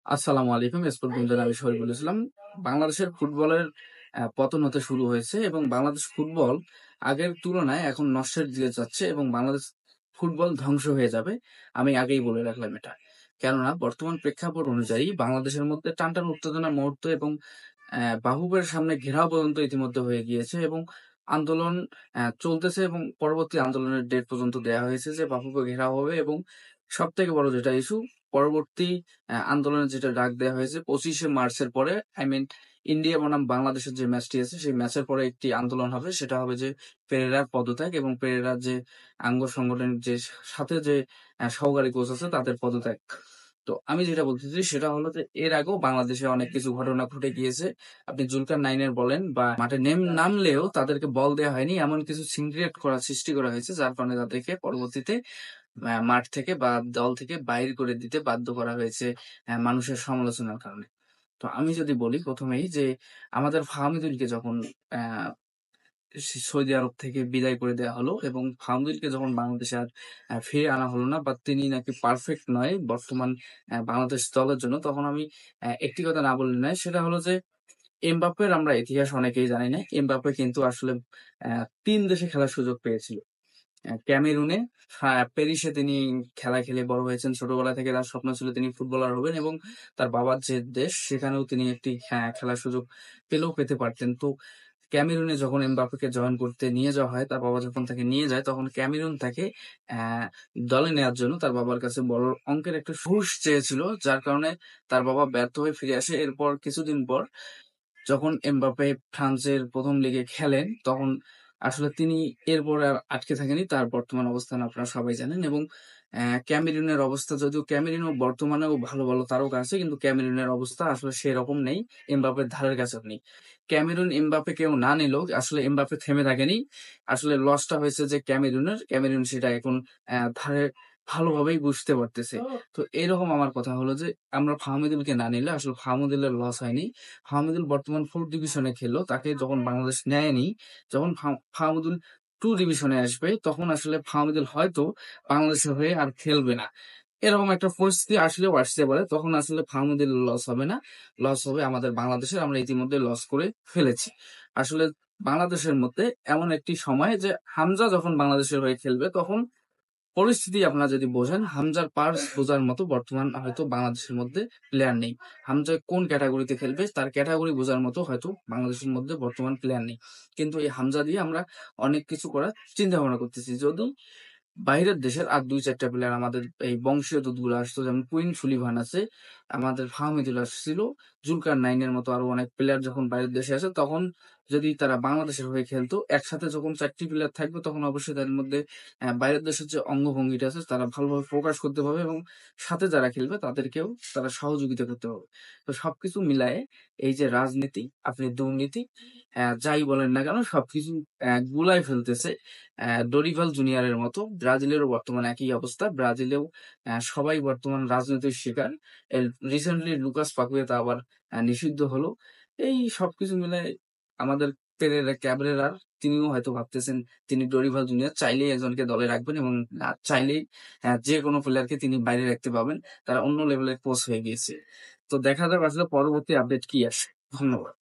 আসসালামু আলাইকুম। স্পোর্ট বিনোদন আমি শরীফুল ইসলাম। বাংলাদেশের ফুটবলের পতন হতে শুরু হয়েছে এবং বাংলাদেশ ফুটবল আগের তুলনায় এখন নষ্টের দিকে যাচ্ছে এবং বাংলাদেশ ফুটবল ধ্বংস হয়ে যাবে। আমি আগেই বলে রাখলাম এটা। কেননা বর্তমান প্রেক্ষাপট অনুযায়ী বাংলাদেশের মধ্যে টানটান উত্তেজনার মুহূর্ত এবং বাফুফের সামনে ঘেরাও পর্যন্ত ইতিমধ্যে হয়ে গিয়েছে এবং আন্দোলন চলতেছে এবং পরবর্তী আন্দোলনের ডেট পর্যন্ত দেয়া হয়েছে যে বাফুফে ঘেরাও হবে এবং সবথেকে বড় যেটা ইস্যু পরবর্তী আন্দোলনের যেটা ডাক দেওয়া হয়েছে 25শে মার্চের পরে ইন্ডিয়া বনাম বাংলাদেশের যে ম্যাচটি আছে সেই ম্যাচের পরে একটি আন্দোলন হবে। সেটা হবে যে পেরেরার পদত্যাগ এবং পেরেরার যে সংগঠনের যে সাথে যে সহকারী কোচ আছে তাদের পদত্যাগ। তো আমি যেটা বলতেছি সেটা হলো যে এর আগেও বাংলাদেশে অনেক কিছু ঘটনা ঘটে গিয়েছে। আপনি জুলকার নাইনের বলেন বা মাঠে নামলেও তাদেরকে বল দেওয়া হয়নি, এমন কিছু সিন ক্রিয়েট করা সৃষ্টি করা হয়েছে যার কারণে তাদেরকে পরবর্তীতে মাঠ থেকে বা দল থেকে বাইর করে দিতে বাধ্য করা হয়েছে মানুষের সমালোচনার কারণে। তো আমি যদি বলি প্রথমেই যে আমাদের ফাহমিদুলকে যখন আহ সৌদি আরব থেকে বিদায় করে দেওয়া হলো এবং ফাহমিদুলকে যখন বাংলাদেশে আর ফিরে আনা হলো না বা তিনি নাকি পারফেক্ট নয় বর্তমান বাংলাদেশ দলের জন্য, তখন আমি একটি কথা না বললে নয়, সেটা হলো যে এমবাপ্পের আমরা ইতিহাস অনেকেই জানি না। এমবাপ্পে কিন্তু আসলে ৩ দেশে খেলার সুযোগ পেয়েছিল। ক্যামেরুনে, প্যারিসে তিনি খেলা খেলে বড় হয়েছেন। ছোটবেলা থেকে তার স্বপ্ন ছিল তিনি ফুটবলার হবেন এবং তার বাবার যে দেশ সেখানেও তিনি একটি খেলার সুযোগ পেতে পারতেন। তো ক্যামেরুনে যখন এমবাপ্পেকে জয়েন করতে নিয়ে যাওয়া হয়, তার বাবা যখন তাকে নিয়ে যায় তখন ক্যামেরুন তাকে আহ, দলে নেওয়ার জন্য তার বাবার কাছে বড় অঙ্কের একটা ঘুষ চেয়েছিল, যার কারণে তার বাবা ব্যর্থ হয়ে ফিরে আসে। এরপর কিছুদিন পর যখন এমবাপ্পে ফ্রান্সের প্রথম লিগে খেলেন তখন আসলে তিনি এরপর আর আটকে থাকেনি। তার বর্তমান অবস্থান আপনারা সবাই জানেন এবং ক্যামেরুনের অবস্থা, যদিও ক্যামেরুনও বর্তমানেও ভালো ভালো তারকা আছে কিন্তু ক্যামেরুনের অবস্থা আসলে সেরকম নেই, এমবাপ্পের ধারের কাছেও নেই। ক্যামেরুন এমবাপ্পে কেউ না নিলেও আসলে এমবাপ্পে থেমে থাকেনি। আসলে লসটা হয়েছে যে ক্যামেরুন সেটা এখন ধারে ভালোভাবেই বুঝতে পারতেছে। তো এরকম আমার কথা হলো যে আমরা ফাহমিদুলকে না নিলে আসলে ফাহমিদুলের লস হয়নি। ফাহমিদুল বর্তমান 4 ডিভিশনে খেললো, তাকে যখন বাংলাদেশ নেয়নি, যখন ফাহমিদুল 2 ডিভিশনে আসবে তখন আসলে ফাহমিদুল হয়তো বাংলাদেশের হয়ে আর খেলবে না। এরকম একটা পরিস্থিতি আসলেও আসতে পারে, তখন আসলে ফাহমিদুল লস হবে না, লস হবে আমাদের বাংলাদেশের। আমরা ইতিমধ্যে লস করে ফেলেছি। আসলে বাংলাদেশের মধ্যে এমন একটি সময় যে হামজা যখন বাংলাদেশের হয়ে খেলবে তখন পরিস্থিতি আপনারা যদি বোঝেন, হামজার পার্স বোঝার মতো বর্তমান হয়তো বাংলাদেশের মধ্যে প্লেয়ার নেই। হামজা কোন ক্যাটাগরিতে খেলবে তার ক্যাটাগরি বোঝার মতো হয়তো বাংলাদেশের মধ্যে বর্তমান প্লেয়ার নেই। কিন্তু এই হামজা দিয়ে আমরা অনেক কিছু করার চিন্তা ভাবনা করতেছি। যদি বাইরের দেশের আর ২-৪টা প্লেয়ার আমাদের এই বংশীয় দুধগুলো আসতো, যেমন কুইন সুলিভান আছে, আমাদের ফাহমিদুল আসছিল, জুলকার নাইনের মতো আরো অনেক প্লেয়ার যখন বাইরের দেশে আসে তখন যদি তারা বাংলাদেশের হয়ে খেলতো, একসাথে যখন 4টি প্লেয়ার থাকবে তখন অবশ্যই তাদের মধ্যে বাইরের দেশের যে অঙ্গভঙ্গিটা আছে তারা ভালোভাবে প্রকাশ করতে পারবে এবং সাথে যারা খেলবে তাদেরকেও তারা সহযোগিতা করতে পারবে। তো সবকিছু মিলায়ে এই যে রাজনীতি, আপনি দুর্নীতি, যাই বলেন না কেন সবকিছু গুলাই ফেলতেছে ডরিভাল জুনিয়রের মতো। ব্রাজিলেরও বর্তমানে একই অবস্থা। ব্রাজিলেও সবাই বর্তমান রাজনৈতিক শিকার। রিসেন্টলি লুকাস পাকুয়েতা আবার নিষিদ্ধ হলো। এই সবকিছু মিলে আমাদের ক্যাবরেরার তিনিও হয়তো ভাবতেছেন তিনি ডরিভাল জুনিয়র চাইলেই একজনকে দলে রাখবেন এবং চাইলেই যে কোনো প্লেয়ারকে তিনি বাইরে রাখতে পাবেন। তারা অন্য লেভেলের কোচ হয়ে গিয়েছে। তো দেখা যাক আসলে পরবর্তী আপডেট কি আসে। ধন্যবাদ।